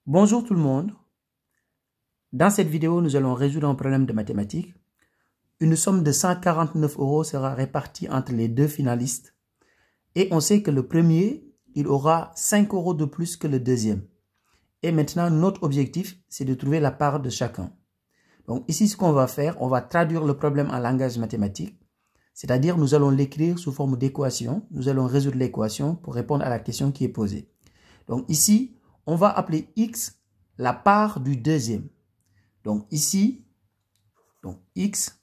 Bonjour tout le monde. Dans cette vidéo, nous allons résoudre un problème de mathématiques. Une somme de 149 € sera répartie entre les deux finalistes. Et on sait que le premier, il aura 5 € de plus que le deuxième. Et maintenant, notre objectif, c'est de trouver la part de chacun. Donc ici, ce qu'on va faire, on va traduire le problème en langage mathématique. C'est-à-dire, nous allons l'écrire sous forme d'équation. Nous allons résoudre l'équation pour répondre à la question qui est posée. Donc ici, on va appeler x la part du deuxième. Donc ici, x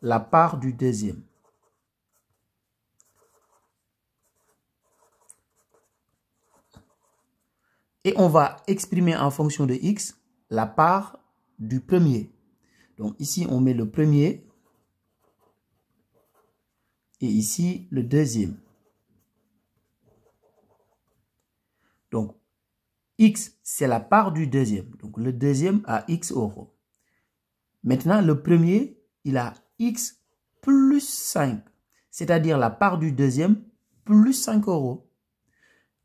la part du deuxième. Et on va exprimer en fonction de x la part du premier. Donc ici, on met le premier et ici le deuxième. Donc x, c'est la part du deuxième. Donc le deuxième a x €. Maintenant, le premier, il a x plus 5. C'est-à-dire la part du deuxième plus 5 €.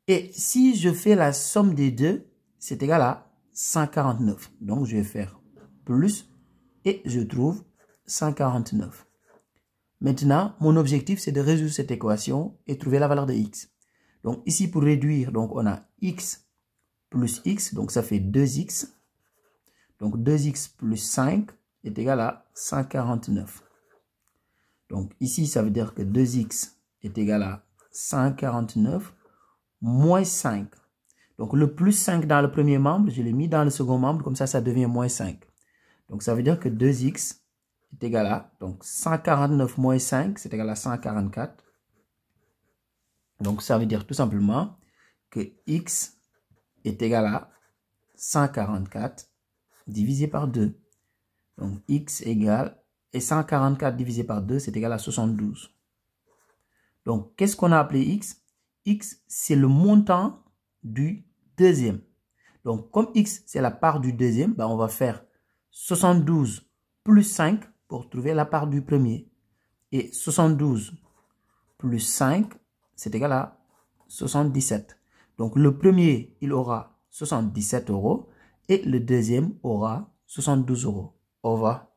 Et si je fais la somme des deux, c'est égal à 149. Donc je vais faire plus et je trouve 149. Maintenant, mon objectif, c'est de résoudre cette équation et trouver la valeur de x. Donc ici, pour réduire, donc on a x plus x, donc ça fait 2x. Donc 2x plus 5 est égal à 149. Donc ici, ça veut dire que 2x est égal à 149 moins 5. Donc le plus 5 dans le premier membre, je l'ai mis dans le second membre, comme ça devient moins 5. Donc ça veut dire que 2x est égal à, donc 149 moins 5, c'est égal à 144. Donc ça veut dire tout simplement que x est égal à 144 divisé par 2. Donc x égale, et 144 divisé par 2, c'est égal à 72. Donc qu'est-ce qu'on a appelé x? X, c'est le montant du deuxième. Donc comme x, c'est la part du deuxième, ben, on va faire 72 plus 5 pour trouver la part du premier. Et 72 plus 5, c'est égal à 77. Donc le premier, il aura 77 € et le deuxième aura 72 €. Au revoir.